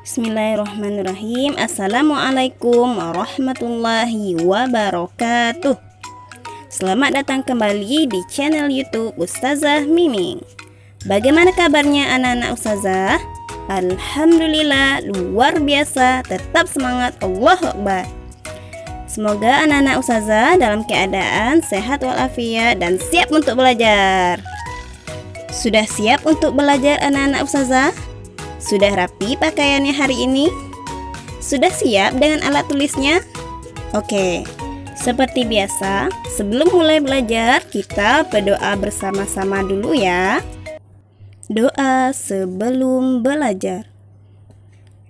Bismillahirrahmanirrahim. Assalamualaikum warahmatullahi wabarakatuh. Selamat datang kembali di channel YouTube Ustazah Miming. Bagaimana kabarnya anak-anak Ustazah? Alhamdulillah luar biasa, tetap semangat, Allahu Akbar. Semoga anak-anak Ustazah dalam keadaan sehat walafiat dan siap untuk belajar. Sudah siap untuk belajar anak-anak Ustazah? Sudah rapi pakaiannya hari ini? Sudah siap dengan alat tulisnya? Oke, seperti biasa, sebelum mulai belajar, kita berdoa bersama-sama dulu ya. Doa sebelum belajar.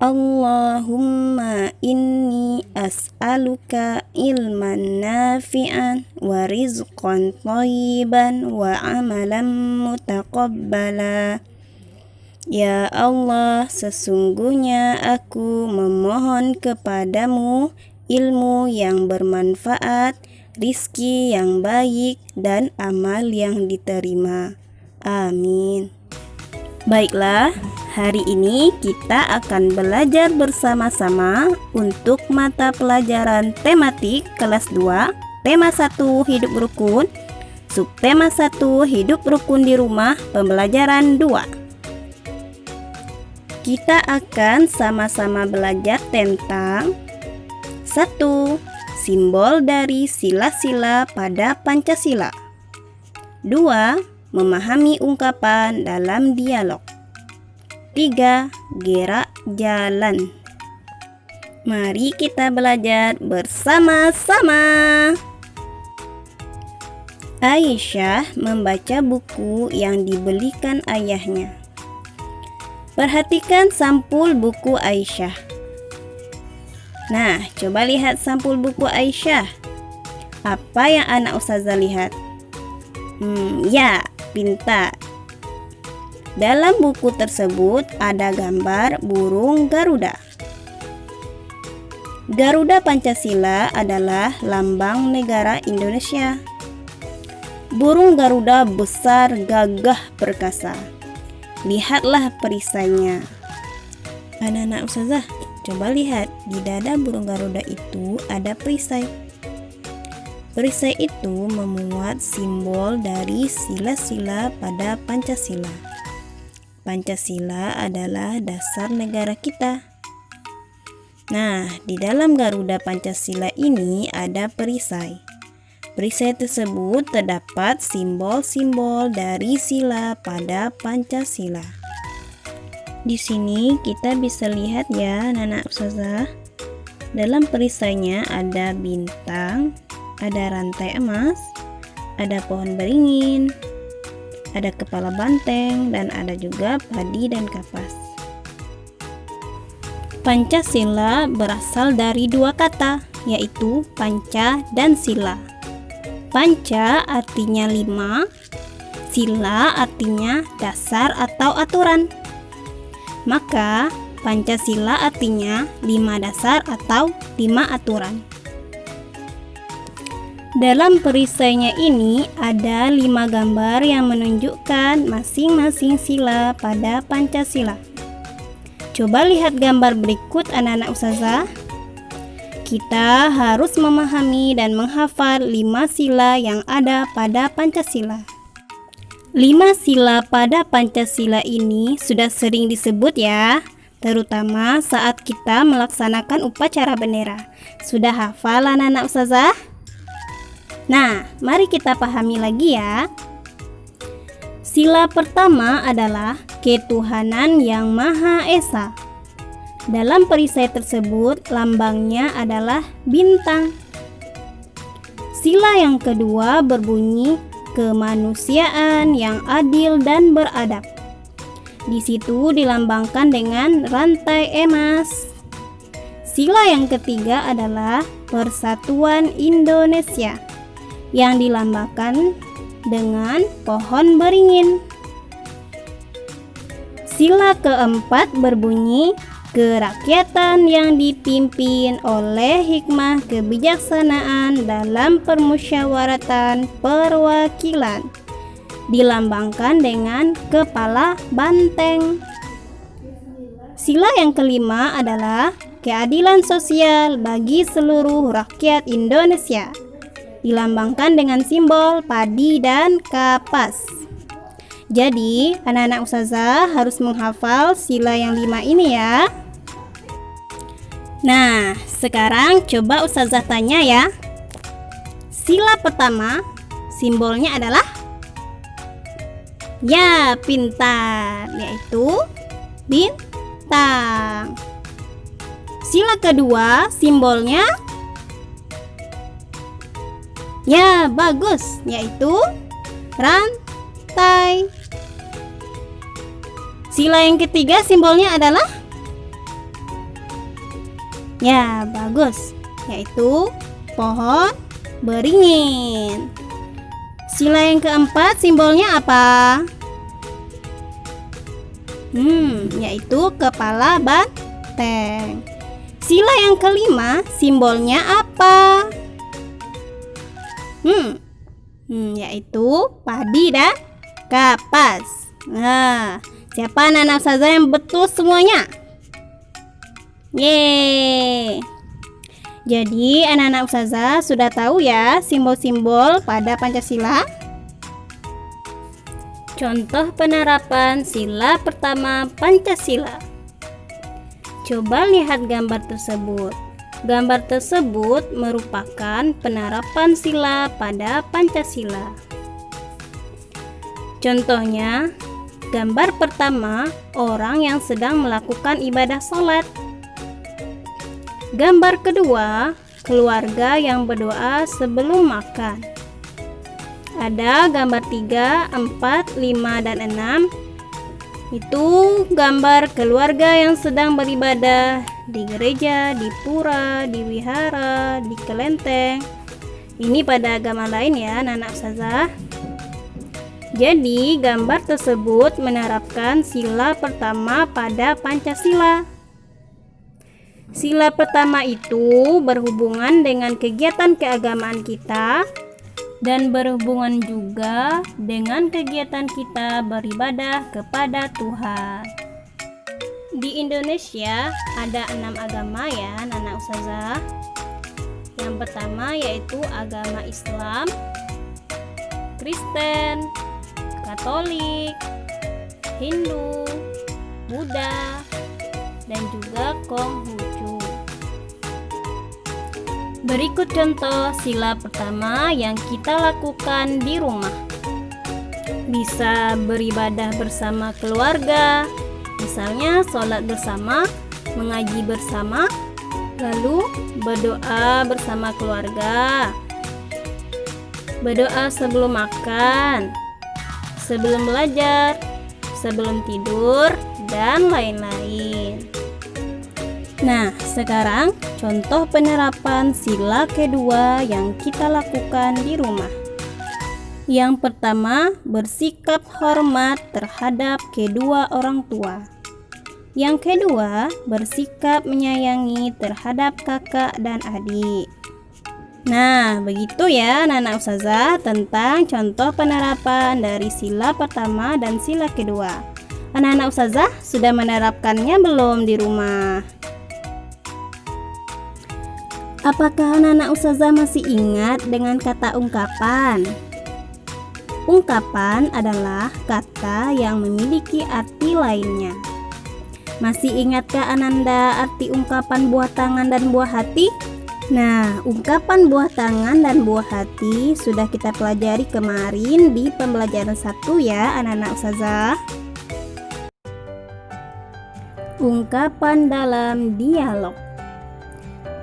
Allahumma inni as'aluka ilman nafi'an wa rizqan thayyiban wa amalan mutaqabbala. Ya Allah, sesungguhnya aku memohon kepadamu ilmu yang bermanfaat, rizki yang baik, dan amal yang diterima. Amin. Baiklah, hari ini kita akan belajar bersama-sama untuk mata pelajaran tematik kelas 2, tema 1 hidup rukun, subtema 1 hidup rukun di rumah, pembelajaran 2. Kita akan sama-sama belajar tentang 1. Simbol dari sila-sila pada Pancasila. 2. Memahami ungkapan dalam dialog. 3. Gerak jalan. Mari kita belajar bersama-sama. Aisyah membaca buku yang dibelikan ayahnya. Perhatikan sampul buku Aisyah. Nah, coba lihat sampul buku Aisyah. Apa yang anak Ustazah lihat? Ya, pintar. Dalam buku tersebut ada gambar burung Garuda. Garuda Pancasila adalah lambang negara Indonesia. Burung Garuda besar, gagah, perkasa. Lihatlah perisainya. Anak-anak Ustazah, coba lihat di dada burung Garuda itu ada perisai. Perisai itu memuat simbol dari sila-sila pada Pancasila. Pancasila adalah dasar negara kita. Nah, di dalam Garuda Pancasila ini ada perisai. Perisai tersebut terdapat simbol-simbol dari sila pada Pancasila. Di sini kita bisa lihat ya, anak-anak Ustazah. Dalam perisainya ada bintang, ada rantai emas, ada pohon beringin, ada kepala banteng, dan ada juga padi dan kapas. Pancasila berasal dari dua kata, yaitu panca dan sila. Panca artinya 5, sila artinya dasar atau aturan. Maka Pancasila artinya 5 dasar atau 5 aturan. Dalam perisainya ini ada 5 gambar yang menunjukkan masing-masing sila pada Pancasila. Coba lihat gambar berikut anak-anak Ustazah. Kita harus memahami dan menghafal 5 sila yang ada pada Pancasila. 5 sila pada Pancasila ini sudah sering disebut ya, terutama saat kita melaksanakan upacara bendera. Sudah hafal anak-anak Ustazah? Nah, mari kita pahami lagi ya. Sila pertama adalah ketuhanan yang Maha Esa. Dalam perisai tersebut, lambangnya adalah bintang. Sila yang kedua berbunyi kemanusiaan yang adil dan beradab. Di situ dilambangkan dengan rantai emas. Sila yang ketiga adalah persatuan Indonesia yang dilambangkan dengan pohon beringin. Sila keempat berbunyi kerakyatan yang dipimpin oleh hikmah kebijaksanaan dalam permusyawaratan perwakilan, dilambangkan dengan kepala banteng. Sila yang kelima adalah keadilan sosial bagi seluruh rakyat Indonesia. Dilambangkan dengan simbol padi dan kapas. Jadi, anak-anak ustazah harus menghafal sila yang 5 ini ya. Nah, sekarang coba ustazah tanya ya. Sila pertama, simbolnya adalah ya, pintar, yaitu bintang. Sila kedua, simbolnya ya, bagus, yaitu rantai. Sila yang ketiga, simbolnya adalah ya, bagus, yaitu pohon beringin. Sila yang keempat, simbolnya apa? Yaitu kepala banteng. Sila yang kelima, simbolnya apa? Yaitu padi dan kapas. Nah, siapa anak-anak ustazah yang betul semuanya? Yeay. Jadi anak-anak ustazah sudah tahu ya simbol-simbol pada Pancasila. Contoh penerapan sila pertama Pancasila. Coba lihat gambar tersebut. Gambar tersebut merupakan penerapan sila pada Pancasila. Contohnya, gambar pertama orang yang sedang melakukan ibadah sholat. Gambar kedua, keluarga yang berdoa sebelum makan. Ada gambar 3, 4, 5, dan 6. Itu gambar keluarga yang sedang beribadah di gereja, di pura, di wihara, di kelenteng. Ini pada agama lain ya, anak-anak ustazah. Jadi, gambar tersebut menerapkan sila pertama pada Pancasila. Sila pertama itu berhubungan dengan kegiatan keagamaan kita dan berhubungan juga dengan kegiatan kita beribadah kepada Tuhan. Di Indonesia ada 6 agama ya, anak ustazah. Yang pertama yaitu agama Islam, Kristen, Katolik, Hindu, Buddha, dan juga Konghucu. Berikut contoh sila pertama yang kita lakukan di rumah. Bisa beribadah bersama keluarga, misalnya sholat bersama, mengaji bersama, lalu berdoa bersama keluarga, berdoa sebelum makan, sebelum belajar, sebelum tidur, dan lain-lain. Nah, sekarang contoh penerapan sila kedua yang kita lakukan di rumah. Yang pertama, bersikap hormat terhadap kedua orang tua. Yang kedua, bersikap menyayangi terhadap kakak dan adik. Nah, begitu ya anak-anak ustazah tentang contoh penerapan dari sila pertama dan sila kedua. Anak-anak ustazah sudah menerapkannya belum di rumah? Apakah anak-anak ustazah masih ingat dengan kata ungkapan? Ungkapan adalah kata yang memiliki arti lainnya. Masih ingatkah Ananda arti ungkapan buah tangan dan buah hati? Nah, ungkapan buah tangan dan buah hati sudah kita pelajari kemarin di pembelajaran 1 ya anak-anak ustazah. Ungkapan dalam dialog.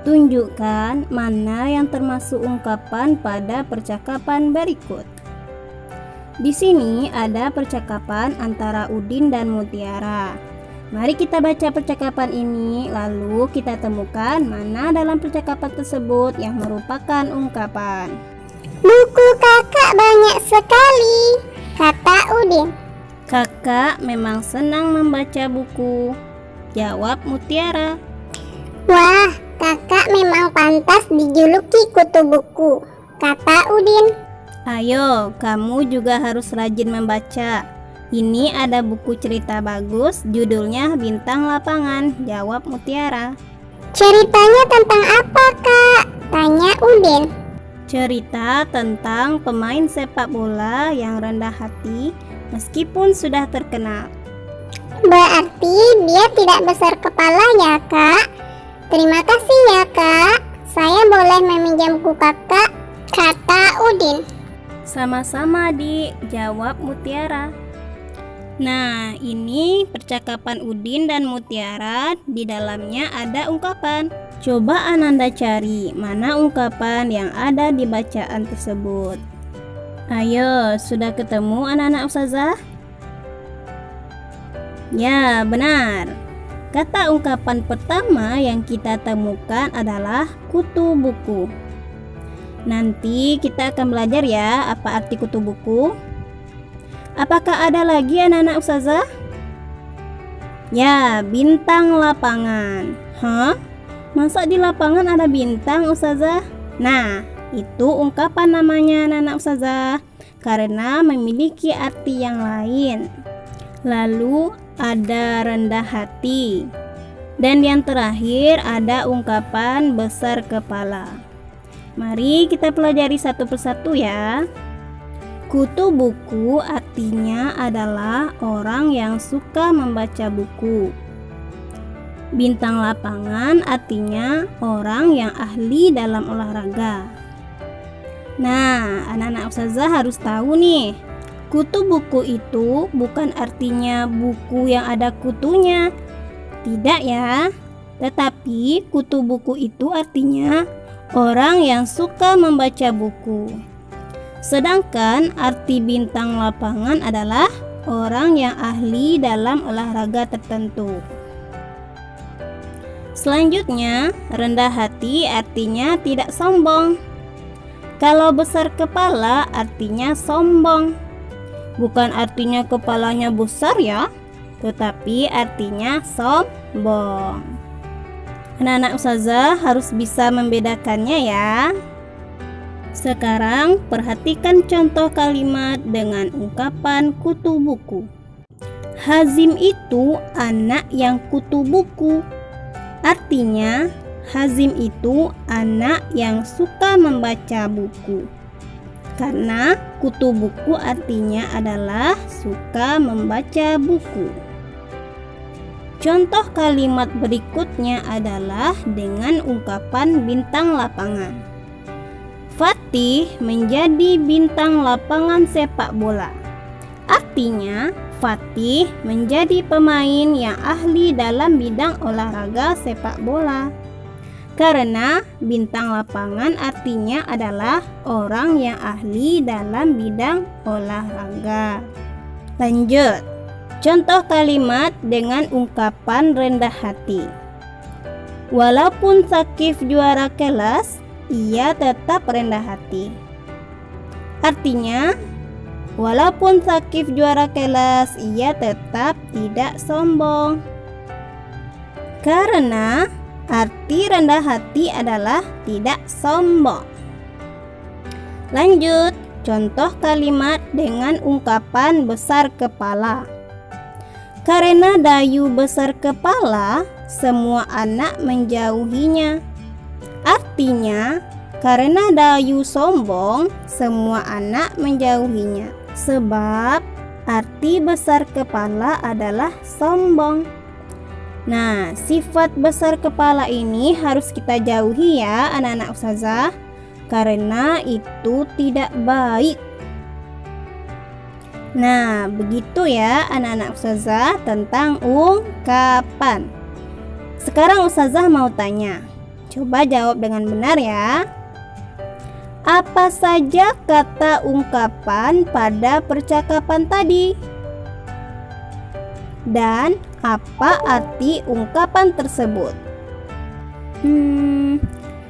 Tunjukkan mana yang termasuk ungkapan pada percakapan berikut. Di sini ada percakapan antara Udin dan Mutiara. Mari kita baca percakapan ini, lalu kita temukan mana dalam percakapan tersebut yang merupakan ungkapan. Buku kakak banyak sekali, kata Udin. Kakak memang senang membaca buku, jawab Mutiara. Wah, kakak memang pantas dijuluki kutu buku, kata Udin. Ayo, kamu juga harus rajin membaca. Ini ada buku cerita bagus, judulnya Bintang Lapangan, jawab Mutiara. Ceritanya tentang apa, Kak? Tanya Udin. Cerita tentang pemain sepak bola yang rendah hati meskipun sudah terkenal. Berarti dia tidak besar kepala ya, Kak? Terima kasih ya, Kak. Saya boleh meminjam buku Kakak, kata Udin. Sama-sama, Dik, jawab Mutiara. Nah, ini percakapan Udin dan Mutiara. Di dalamnya ada ungkapan. Coba Ananda cari mana ungkapan yang ada di bacaan tersebut. Ayo, sudah ketemu anak-anak Ustazah? Ya, benar. Kata ungkapan pertama yang kita temukan adalah kutu buku. Nanti kita akan belajar ya apa arti kutu buku. Apakah ada lagi anak-anak Ustazah? Ya, bintang lapangan. Hah? Masa di lapangan ada bintang Ustazah? Nah, itu ungkapan namanya anak-anak Ustazah karena memiliki arti yang lain. Lalu ada rendah hati. Dan yang terakhir ada ungkapan besar kepala. Mari kita pelajari satu persatu ya. Kutu buku artinya adalah orang yang suka membaca buku. Bintang lapangan artinya orang yang ahli dalam olahraga. Nah, anak-anak Ustazah harus tahu nih, kutu buku itu bukan artinya buku yang ada kutunya. Tidak ya. Tetapi kutu buku itu artinya orang yang suka membaca buku. Sedangkan arti bintang lapangan adalah orang yang ahli dalam olahraga tertentu. Selanjutnya, rendah hati artinya tidak sombong. Kalau besar kepala artinya sombong. Bukan artinya kepalanya besar ya, tetapi artinya sombong. Anak-anak Ustazah harus bisa membedakannya ya. Sekarang perhatikan contoh kalimat dengan ungkapan kutu buku. Hazim itu anak yang kutu buku. Artinya, Hazim itu anak yang suka membaca buku. Karena kutu buku artinya adalah suka membaca buku. Contoh kalimat berikutnya adalah dengan ungkapan bintang lapangan. Fatih menjadi bintang lapangan sepak bola. Artinya, Fatih menjadi pemain yang ahli dalam bidang olahraga sepak bola. Karena bintang lapangan artinya adalah orang yang ahli dalam bidang olahraga. Lanjut. Contoh kalimat dengan ungkapan rendah hati. Walaupun Sakif juara kelas, ia tetap rendah hati. Artinya, walaupun Sakif juara kelas, ia tetap tidak sombong. Karena arti rendah hati adalah tidak sombong. Lanjut, contoh kalimat dengan ungkapan besar kepala. Karena Dayu besar kepala, semua anak menjauhinya. Artinya, karena Dayu sombong, semua anak menjauhinya. Sebab arti besar kepala adalah sombong. Nah, sifat besar kepala ini harus kita jauhi ya anak-anak Ustazah, karena itu tidak baik. Nah, begitu ya anak-anak Ustazah tentang ungkapan. Sekarang Ustazah mau tanya. Coba jawab dengan benar ya. Apa saja kata ungkapan pada percakapan tadi? Dan apa arti ungkapan tersebut?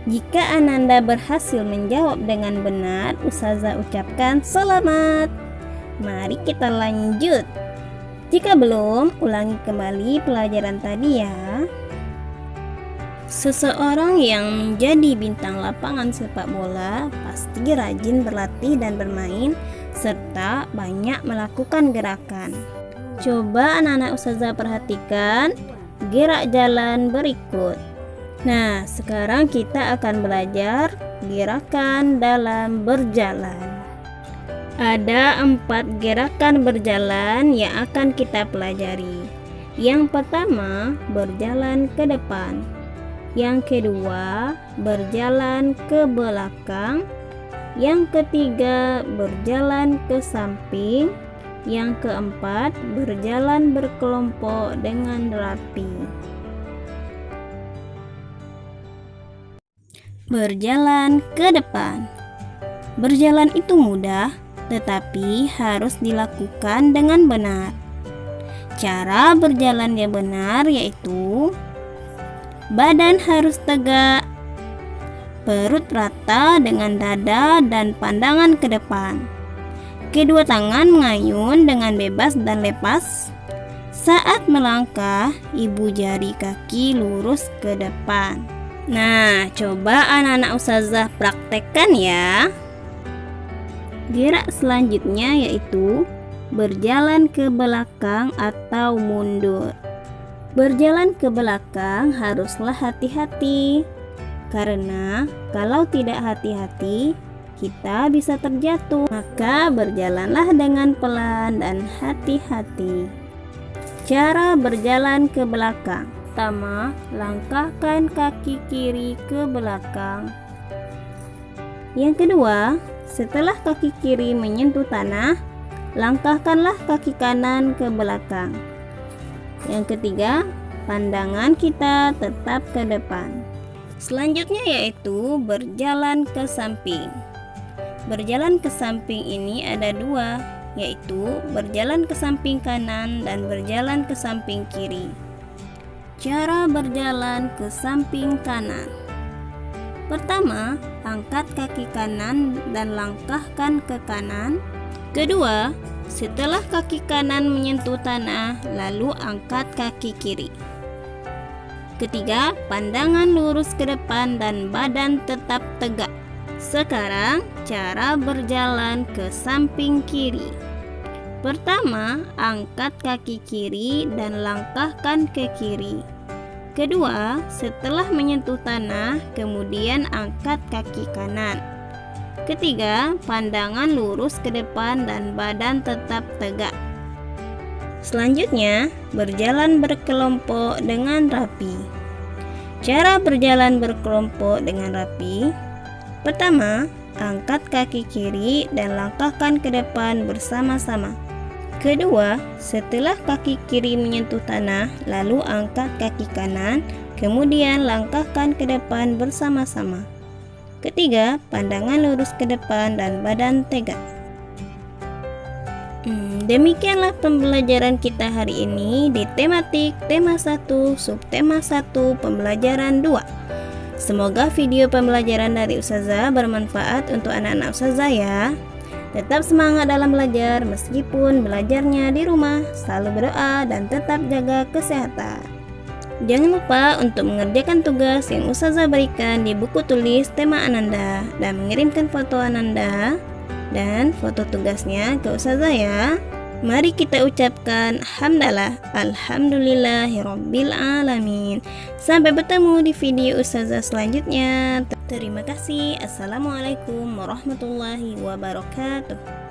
Jika Ananda berhasil menjawab dengan benar, Ustazah ucapkan selamat. Mari kita lanjut. Jika belum, ulangi kembali pelajaran tadi ya. Seseorang yang menjadi bintang lapangan sepak bola pasti rajin berlatih dan bermain serta banyak melakukan gerakan. Coba anak-anak ustazah perhatikan gerak jalan berikut. Nah, sekarang kita akan belajar gerakan dalam berjalan. Ada 4 gerakan berjalan yang akan kita pelajari. Yang pertama, berjalan ke depan. Yang kedua, berjalan ke belakang. Yang ketiga, berjalan ke samping. Yang keempat, berjalan berkelompok dengan rapi. Berjalan ke depan. Berjalan itu mudah, tetapi harus dilakukan dengan benar. Cara berjalan yang benar yaitu badan harus tegak, perut rata dengan dada dan pandangan ke depan. Kedua tangan mengayun dengan bebas dan lepas. Saat melangkah, ibu jari kaki lurus ke depan. Nah, coba anak-anak ustazah praktekkan ya. Gerak selanjutnya yaitu berjalan ke belakang atau mundur. Berjalan ke belakang haruslah hati-hati, karena kalau tidak hati-hati, kita bisa terjatuh. Maka berjalanlah dengan pelan dan hati-hati. Cara berjalan ke belakang. Pertama, langkahkan kaki kiri ke belakang. Yang kedua, setelah kaki kiri menyentuh tanah, langkahkanlah kaki kanan ke belakang. Yang ketiga, pandangan kita tetap ke depan. Selanjutnya yaitu berjalan ke samping. Berjalan ke samping ini ada 2, yaitu berjalan ke samping kanan dan berjalan ke samping kiri. Cara berjalan ke samping kanan. Pertama, angkat kaki kanan dan langkahkan ke kanan. Kedua, setelah kaki kanan menyentuh tanah, lalu angkat kaki kiri. Ketiga, pandangan lurus ke depan dan badan tetap tegak. Sekarang, cara berjalan ke samping kiri. Pertama, angkat kaki kiri dan langkahkan ke kiri. Kedua, setelah menyentuh tanah, kemudian angkat kaki kanan. Ketiga, pandangan lurus ke depan dan badan tetap tegak. Selanjutnya, berjalan berkelompok dengan rapi. Cara berjalan berkelompok dengan rapi. Pertama, angkat kaki kiri dan langkahkan ke depan bersama-sama. Kedua, setelah kaki kiri menyentuh tanah, lalu angkat kaki kanan, kemudian langkahkan ke depan bersama-sama. Ketiga, pandangan lurus ke depan dan badan tegak. Demikianlah pembelajaran kita hari ini di tematik tema 1, subtema 1, pembelajaran 2. Semoga video pembelajaran dari Ustazah bermanfaat untuk anak-anak Ustazah ya. Tetap semangat dalam belajar meskipun belajarnya di rumah. Selalu berdoa dan tetap jaga kesehatan. Jangan lupa untuk mengerjakan tugas yang Ustazah berikan di buku tulis tema Ananda dan mengirimkan foto Ananda dan foto tugasnya ke Ustazah ya. Mari kita ucapkan hamdalah, alhamdulillahirabbil alamin. Sampai bertemu di video Ustazah selanjutnya. Terima kasih. Assalamualaikum warahmatullahi wabarakatuh.